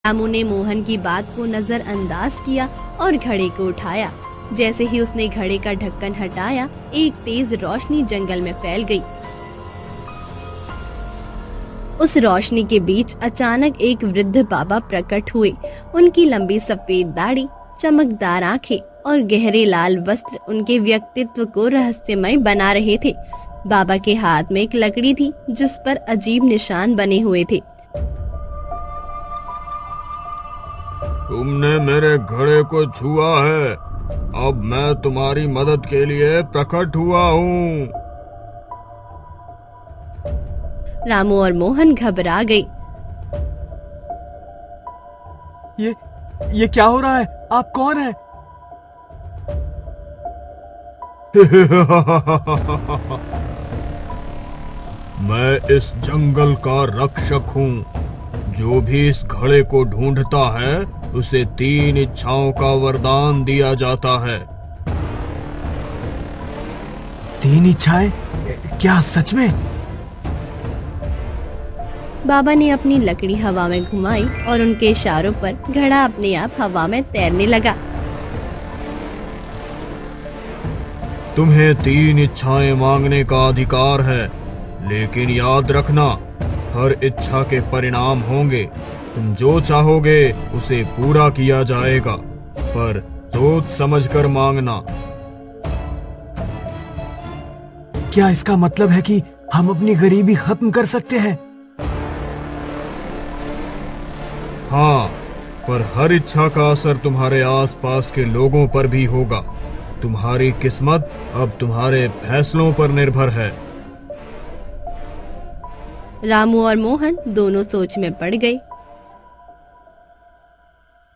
रामू ने मोहन की बात को नजरअंदाज किया और घड़े को उठाया। जैसे ही उसने घड़े का ढक्कन हटाया, एक तेज रोशनी जंगल में फैल गई। उस रोशनी के बीच अचानक एक वृद्ध बाबा प्रकट हुए। उनकी लंबी सफेद दाढ़ी, चमकदार आंखें और गहरे लाल वस्त्र उनके व्यक्तित्व को रहस्यमय बना रहे थे। बाबा के हाथ में एक लकड़ी थी जिस पर अजीब निशान बने हुए थे। तुमने मेरे घड़े को छुआ है, अब मैं तुम्हारी मदद के लिए प्रकट हुआ हूँ। रामू और मोहन घबरा गए। ये क्या हो रहा है? आप कौन हैं? मैं इस जंगल का रक्षक हूँ। जो भी इस घड़े को ढूंढता है उसे 3 इच्छाओं का वरदान दिया जाता है। 3 इच्छाएं? क्या सच में? बाबा ने अपनी लकड़ी हवा में घुमाई और उनके इशारों पर घड़ा अपने आप हवा में तैरने लगा। तुम्हें 3 इच्छाएं मांगने का अधिकार है, लेकिन याद रखना, हर इच्छा के परिणाम होंगे। तुम जो चाहोगे उसे पूरा किया जाएगा, पर सोच समझकर मांगना। क्या इसका मतलब है कि हम अपनी गरीबी खत्म कर सकते हैं? हाँ, पर हर इच्छा का असर तुम्हारे आसपास के लोगों पर भी होगा। तुम्हारी किस्मत अब तुम्हारे फैसलों पर निर्भर है। रामू और मोहन दोनों सोच में पड़ गए।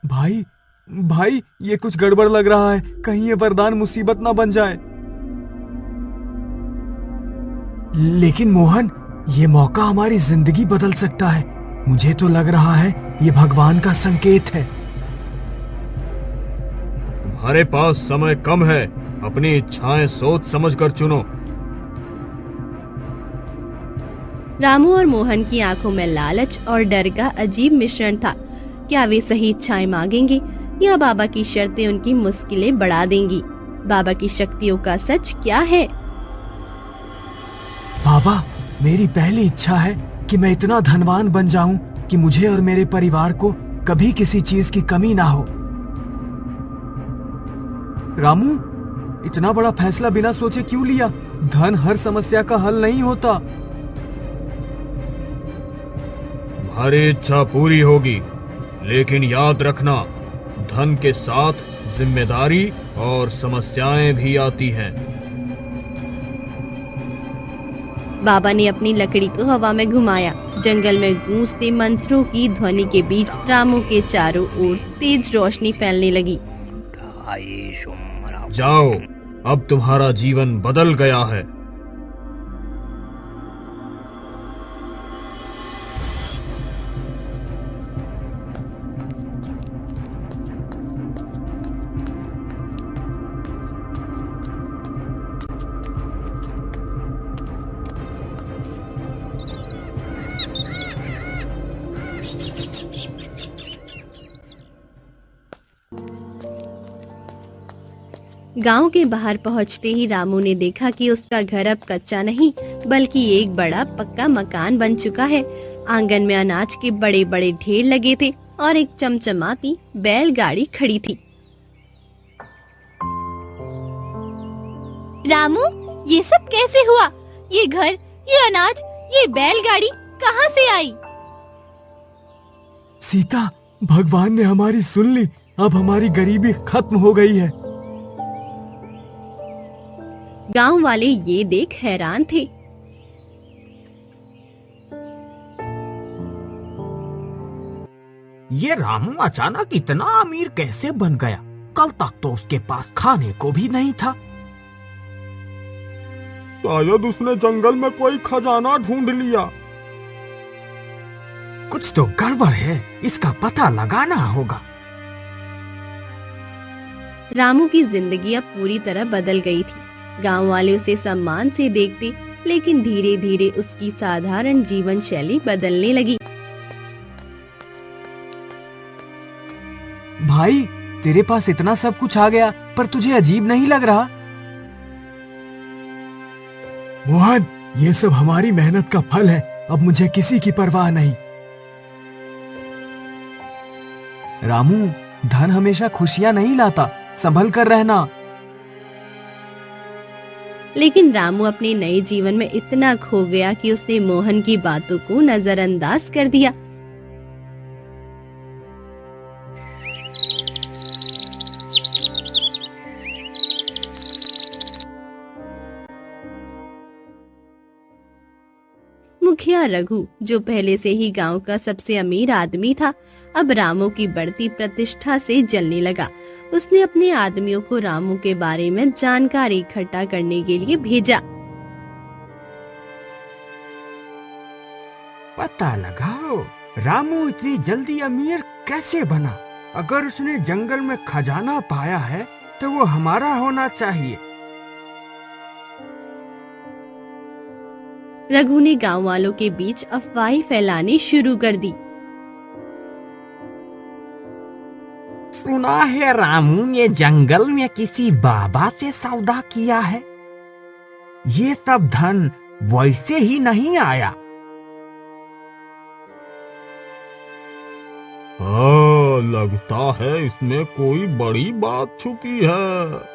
भाई, ये कुछ गड़बड़ लग रहा है। कहीं ये वरदान मुसीबत ना बन जाए। लेकिन मोहन, ये मौका हमारी जिंदगी बदल सकता है। मुझे तो लग रहा है ये भगवान का संकेत है। तुम्हारे पास समय कम है, अपनी इच्छाएं सोच समझकर चुनो। रामू और मोहन की आंखों में लालच और डर का अजीब मिश्रण था। क्या वे सही इच्छाएं मांगेंगे या बाबा की शर्तें उनकी मुश्किलें बढ़ा देंगी? बाबा की शक्तियों का सच क्या है? बाबा, मेरी पहली इच्छा है कि मैं इतना धनवान बन जाऊं कि मुझे और मेरे परिवार को कभी किसी चीज की कमी ना हो। रामू, इतना बड़ा फैसला बिना सोचे क्यों लिया? धन हर समस्या का हल नहीं होता। तुम्हारी इच्छा पूरी होगी, लेकिन याद रखना, धन के साथ जिम्मेदारी और समस्याएं भी आती हैं। बाबा ने अपनी लकड़ी को हवा में घुमाया। जंगल में गूंजते मंत्रों की ध्वनि के बीच रामू के चारों ओर तेज रोशनी फैलने लगी। जाओ, अब तुम्हारा जीवन बदल गया है। गांव के बाहर पहुंचते ही रामू ने देखा कि उसका घर अब कच्चा नहीं बल्कि एक बड़ा पक्का मकान बन चुका है। आंगन में अनाज के बड़े बड़े ढेर लगे थे और एक चमचमाती बैलगाड़ी खड़ी थी। रामू, ये सब कैसे हुआ? ये घर, ये अनाज, ये बैलगाड़ी कहाँ से आई? सीता, भगवान ने हमारी सुन ली। अब हमारी गरीबी खत्म हो गई है। गांव वाले ये देख हैरान थे। ये रामू अचानक इतना अमीर कैसे बन गया? कल तक तो उसके पास खाने को भी नहीं था। शायद उसने जंगल में कोई खजाना ढूंढ लिया। कुछ तो गड़बड़ है, इसका पता लगाना होगा। रामू की जिंदगी अब पूरी तरह बदल गई थी। गांव वाले उसे सम्मान से देखते, लेकिन धीरे धीरे उसकी साधारण जीवन शैली बदलने लगी। भाई, तेरे पास इतना सब कुछ आ गया, पर तुझे अजीब नहीं लग रहा? मोहन, ये सब हमारी मेहनत का फल है। अब मुझे किसी की परवाह नहीं। रामू, धन हमेशा खुशियां नहीं लाता, संभल कर रहना। लेकिन रामू अपने नए जीवन में इतना खो गया कि उसने मोहन की बातों को नजरअंदाज कर दिया। मुखिया रघु, जो पहले से ही गांव का सबसे अमीर आदमी था, अब रामू की बढ़ती प्रतिष्ठा से जलने लगा। उसने अपने आदमियों को रामू के बारे में जानकारी इकट्ठा करने के लिए भेजा। पता लगाओ, रामू इतनी जल्दी अमीर कैसे बना। अगर उसने जंगल में खजाना पाया है तो वो हमारा होना चाहिए। रघु ने गांव वालों के बीच अफवाहें फैलानी शुरू कर दी। सुना है रामू ने जंगल में किसी बाबा से सौदा किया है। ये सब धन वैसे ही नहीं आया। हाँ, लगता है इसमें कोई बड़ी बात छुपी है।